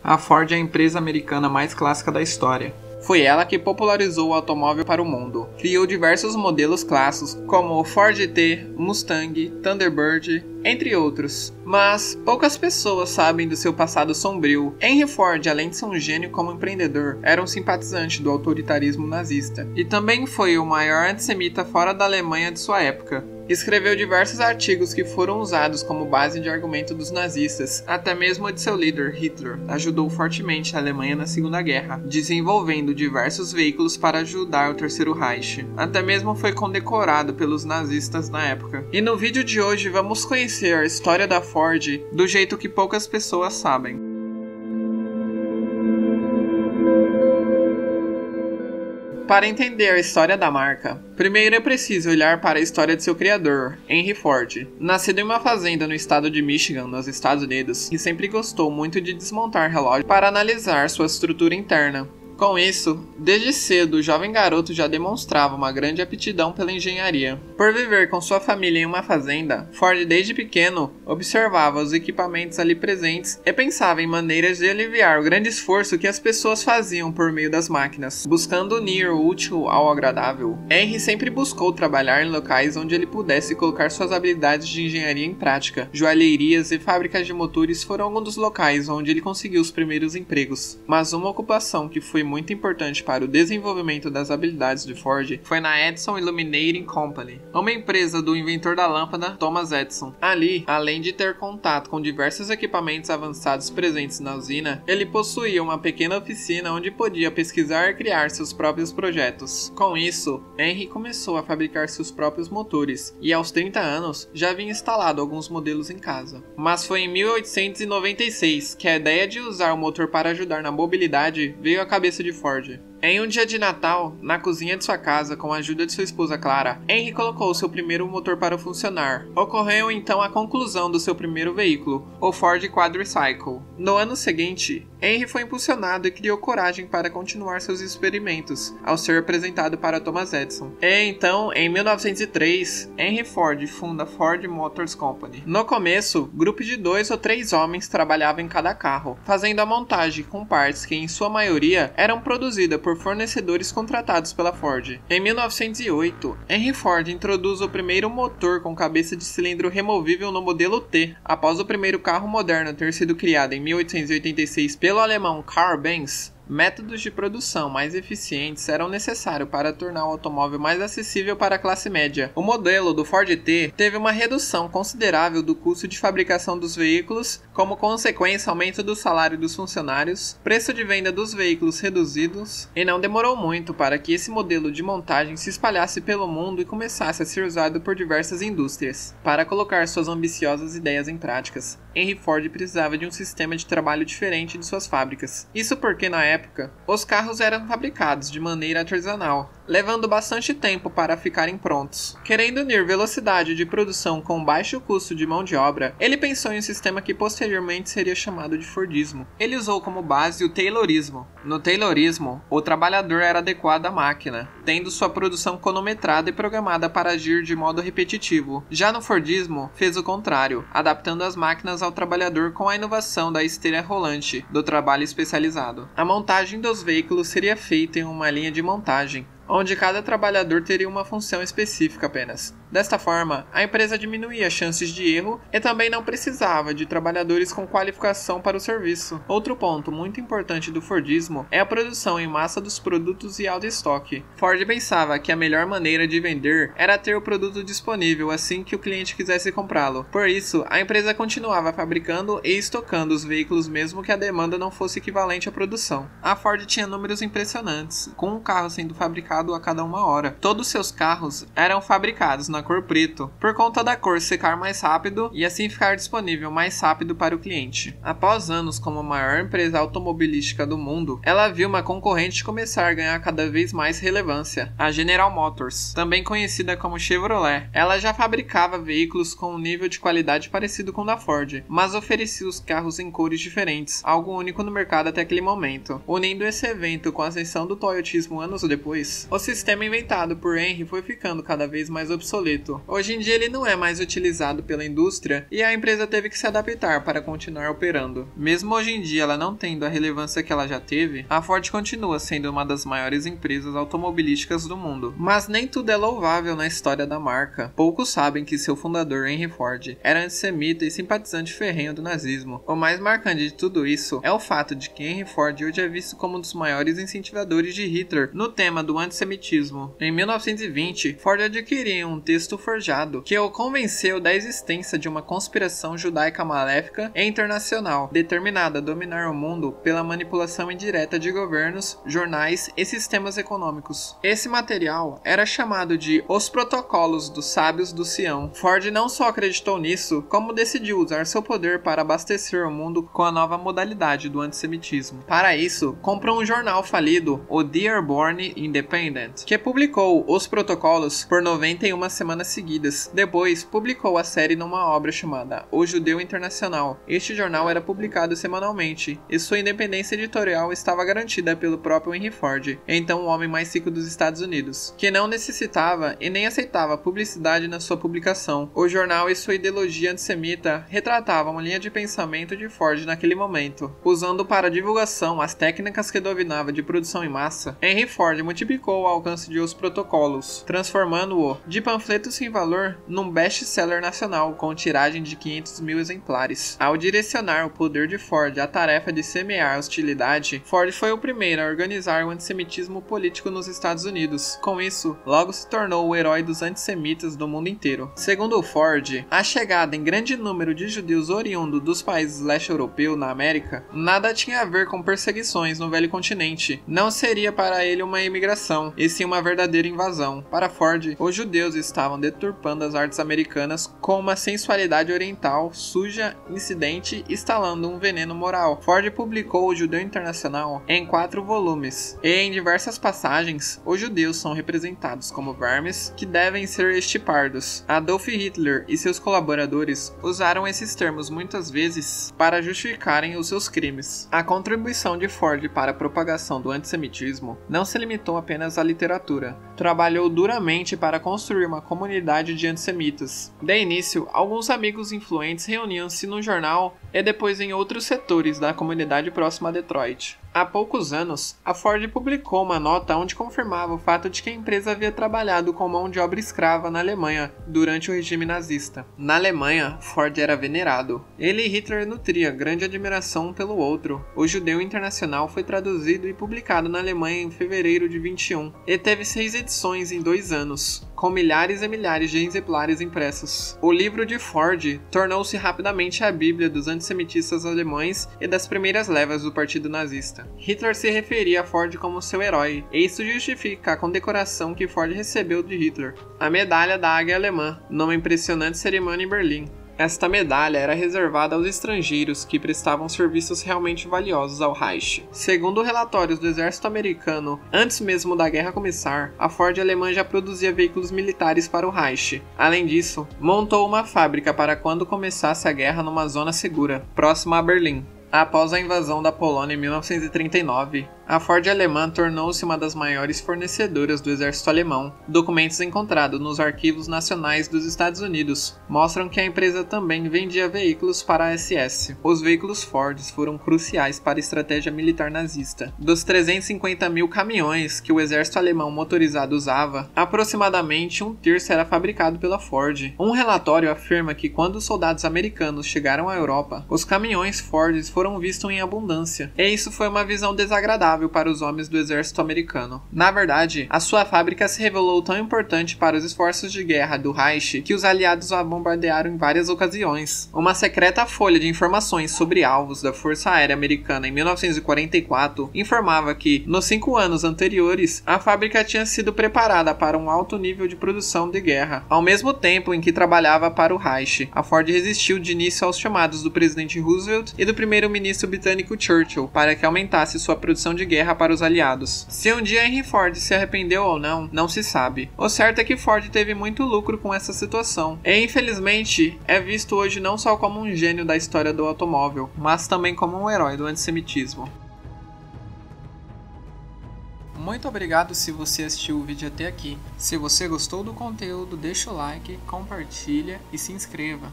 A Ford é a empresa americana mais clássica da história. Foi ela que popularizou o automóvel para o mundo. Criou diversos modelos clássicos, como o Ford T, Mustang, Thunderbird, entre outros. Mas poucas pessoas sabem do seu passado sombrio. Henry Ford, além de ser um gênio como empreendedor, era um simpatizante do autoritarismo nazista. E também foi o maior antissemita fora da Alemanha de sua época. Escreveu diversos artigos que foram usados como base de argumento dos nazistas, até mesmo o de seu líder, Hitler. Ajudou fortemente a Alemanha na Segunda Guerra, desenvolvendo diversos veículos para ajudar o Terceiro Reich. Até mesmo foi condecorado pelos nazistas na época. E no vídeo de hoje vamos conhecer a história da Ford do jeito que poucas pessoas sabem. Para entender a história da marca, primeiro é preciso olhar para a história de seu criador, Henry Ford. Nascido em uma fazenda no estado de Michigan, nos Estados Unidos, e sempre gostou muito de desmontar relógios para analisar sua estrutura interna. Com isso, desde cedo o jovem garoto já demonstrava uma grande aptidão pela engenharia. Por viver com sua família em uma fazenda, Ford desde pequeno observava os equipamentos ali presentes e pensava em maneiras de aliviar o grande esforço que as pessoas faziam por meio das máquinas, buscando unir o útil ao agradável. Henry sempre buscou trabalhar em locais onde ele pudesse colocar suas habilidades de engenharia em prática. Joalherias e fábricas de motores foram alguns dos locais onde ele conseguiu os primeiros empregos. Mas uma ocupação que foi muito importante para o desenvolvimento das habilidades de Ford foi na Edison Illuminating Company, uma empresa do inventor da lâmpada Thomas Edison. Ali, além de ter contato com diversos equipamentos avançados presentes na usina, ele possuía uma pequena oficina onde podia pesquisar e criar seus próprios projetos. Com isso, Henry começou a fabricar seus próprios motores e aos 30 anos já havia instalado alguns modelos em casa. Mas foi em 1896 que a ideia de usar o motor para ajudar na mobilidade veio à cabeça de Ford. Em um dia de Natal, na cozinha de sua casa, com a ajuda de sua esposa Clara, Henry colocou seu primeiro motor para funcionar. Ocorreu então a conclusão do seu primeiro veículo, o Ford Quadricycle. No ano seguinte, Henry foi impulsionado e criou coragem para continuar seus experimentos, ao ser apresentado para Thomas Edison. E então, em 1903, Henry Ford funda a Ford Motor Company. No começo, grupos de 2 ou 3 homens trabalhavam em cada carro, fazendo a montagem com partes que, em sua maioria, eram produzidas por fornecedores contratados pela Ford. Em 1908, Henry Ford introduz o primeiro motor com cabeça de cilindro removível no modelo T. Após o primeiro carro moderno ter sido criado em 1886 pelo alemão Karl Benz, métodos de produção mais eficientes eram necessários para tornar o automóvel mais acessível para a classe média. O modelo do Ford T teve uma redução considerável do custo de fabricação dos veículos, como consequência aumento do salário dos funcionários, preço de venda dos veículos reduzidos, e não demorou muito para que esse modelo de montagem se espalhasse pelo mundo e começasse a ser usado por diversas indústrias. Para colocar suas ambiciosas ideias em práticas, Henry Ford precisava de um sistema de trabalho diferente de suas fábricas. Isso porque na época, os carros eram fabricados de maneira artesanal, levando bastante tempo para ficarem prontos. Querendo unir velocidade de produção com baixo custo de mão de obra, ele pensou em um sistema que posteriormente seria chamado de Fordismo. Ele usou como base o Taylorismo. No Taylorismo, o trabalhador era adequado à máquina, tendo sua produção cronometrada e programada para agir de modo repetitivo. Já no Fordismo, fez o contrário, adaptando as máquinas ao trabalhador com a inovação da esteira rolante, do trabalho especializado. A montagem dos veículos seria feita em uma linha de montagem, onde cada trabalhador teria uma função específica apenas. Desta forma, a empresa diminuía as chances de erro e também não precisava de trabalhadores com qualificação para o serviço. Outro ponto muito importante do Fordismo é a produção em massa dos produtos e alto estoque. Ford pensava que a melhor maneira de vender era ter o produto disponível assim que o cliente quisesse comprá-lo. Por isso, a empresa continuava fabricando e estocando os veículos mesmo que a demanda não fosse equivalente à produção. A Ford tinha números impressionantes, com um carro sendo fabricado a cada 1 hora. Todos seus carros eram fabricados na cor preto, por conta da cor secar mais rápido e assim ficar disponível mais rápido para o cliente. Após anos como a maior empresa automobilística do mundo, ela viu uma concorrente começar a ganhar cada vez mais relevância, a General Motors, também conhecida como Chevrolet. Ela já fabricava veículos com um nível de qualidade parecido com o da Ford, mas oferecia os carros em cores diferentes, algo único no mercado até aquele momento. Unindo esse evento com a ascensão do toyotismo anos depois, o sistema inventado por Henry foi ficando cada vez mais obsoleto obsoleto. Hoje em dia ele não é mais utilizado pela indústria e a empresa teve que se adaptar para continuar operando. Mesmo hoje em dia ela não tendo a relevância que ela já teve, a Ford continua sendo uma das maiores empresas automobilísticas do mundo. Mas nem tudo é louvável na história da marca. Poucos sabem que seu fundador, Henry Ford, era antissemita e simpatizante ferrenho do nazismo. O mais marcante de tudo isso é o fato de que Henry Ford hoje é visto como um dos maiores incentivadores de Hitler no tema do antissemitismo. Em 1920, Ford adquiriu um texto forjado que o convenceu da existência de uma conspiração judaica maléfica e internacional, determinada a dominar o mundo pela manipulação indireta de governos, jornais e sistemas econômicos. Esse material era chamado de Os Protocolos dos Sábios do Sião. Ford não só acreditou nisso, como decidiu usar seu poder para abastecer o mundo com a nova modalidade do antissemitismo. Para isso, comprou um jornal falido, o Dearborn Independent, que publicou Os Protocolos por 91 semanas seguidas. Depois, publicou a série numa obra chamada O Judeu Internacional. Este jornal era publicado semanalmente, e sua independência editorial estava garantida pelo próprio Henry Ford, então o homem mais rico dos Estados Unidos, que não necessitava e nem aceitava publicidade na sua publicação. O jornal e sua ideologia antissemita retratavam a linha de pensamento de Ford naquele momento. Usando para divulgação as técnicas que dominava de produção em massa, Henry Ford multiplicou o alcance de Os Protocolos, transformando-o de panfleto sem valor num best-seller nacional com tiragem de 500 mil exemplares. Ao direcionar o poder de Ford à tarefa de semear hostilidade, Ford foi o primeiro a organizar o antissemitismo político nos Estados Unidos. Com isso, logo se tornou o herói dos antissemitas do mundo inteiro. Segundo Ford, a chegada em grande número de judeus oriundos dos países leste-europeu na América nada tinha a ver com perseguições no velho continente. Não seria para ele uma imigração, e sim uma verdadeira invasão. Para Ford, os judeus estavam deturpando as artes americanas com uma sensualidade oriental, suja, incidente, instalando um veneno moral. Ford publicou O Judeu Internacional em 4 volumes, e em diversas passagens, os judeus são representados como vermes que devem ser extirpados. Adolf Hitler e seus colaboradores usaram esses termos muitas vezes para justificarem os seus crimes. A contribuição de Ford para a propagação do antissemitismo não se limitou apenas à literatura. Trabalhou duramente para construir uma comunidade de antissemitas. De início, alguns amigos influentes reuniam-se no jornal e depois em outros setores da comunidade próxima a Detroit. Há poucos anos, a Ford publicou uma nota onde confirmava o fato de que a empresa havia trabalhado com mão de obra escrava na Alemanha durante o regime nazista. Na Alemanha, Ford era venerado. Ele e Hitler nutriam grande admiração um pelo outro. O Judeu Internacional foi traduzido e publicado na Alemanha em fevereiro de 21 e teve 6 edições em 2 anos, com milhares e milhares de exemplares impressos. O livro de Ford tornou-se rapidamente a bíblia dos antissemitistas alemães e das primeiras levas do partido nazista. Hitler se referia a Ford como seu herói, e isso justifica a condecoração que Ford recebeu de Hitler, a Medalha da Águia Alemã, numa impressionante cerimônia em Berlim. Esta medalha era reservada aos estrangeiros que prestavam serviços realmente valiosos ao Reich. Segundo relatórios do exército americano, antes mesmo da guerra começar, a Ford alemã já produzia veículos militares para o Reich. Além disso, montou uma fábrica para quando começasse a guerra numa zona segura, próxima a Berlim. Após a invasão da Polônia em 1939, a Ford alemã tornou-se uma das maiores fornecedoras do exército alemão. Documentos encontrados nos arquivos nacionais dos Estados Unidos mostram que a empresa também vendia veículos para a SS. Os veículos Ford foram cruciais para a estratégia militar nazista. Dos 350 mil caminhões que o exército alemão motorizado usava, aproximadamente 1/3 era fabricado pela Ford. Um relatório afirma que quando os soldados americanos chegaram à Europa, os caminhões Ford foram vistos em abundância, e isso foi uma visão desagradável para os homens do exército americano. Na verdade, a sua fábrica se revelou tão importante para os esforços de guerra do Reich que os aliados a bombardearam em várias ocasiões. Uma secreta folha de informações sobre alvos da Força Aérea Americana em 1944 informava que, nos 5 anos anteriores, a fábrica tinha sido preparada para um alto nível de produção de guerra. Ao mesmo tempo em que trabalhava para o Reich, a Ford resistiu de início aos chamados do presidente Roosevelt e do primeiro-ministro britânico Churchill para que aumentasse sua produção de guerra para os aliados. Se um dia Henry Ford se arrependeu ou não, não se sabe. O certo é que Ford teve muito lucro com essa situação, e infelizmente é visto hoje não só como um gênio da história do automóvel, mas também como um herói do antissemitismo. Muito obrigado se você assistiu o vídeo até aqui. Se você gostou do conteúdo, deixa o like, compartilha e se inscreva.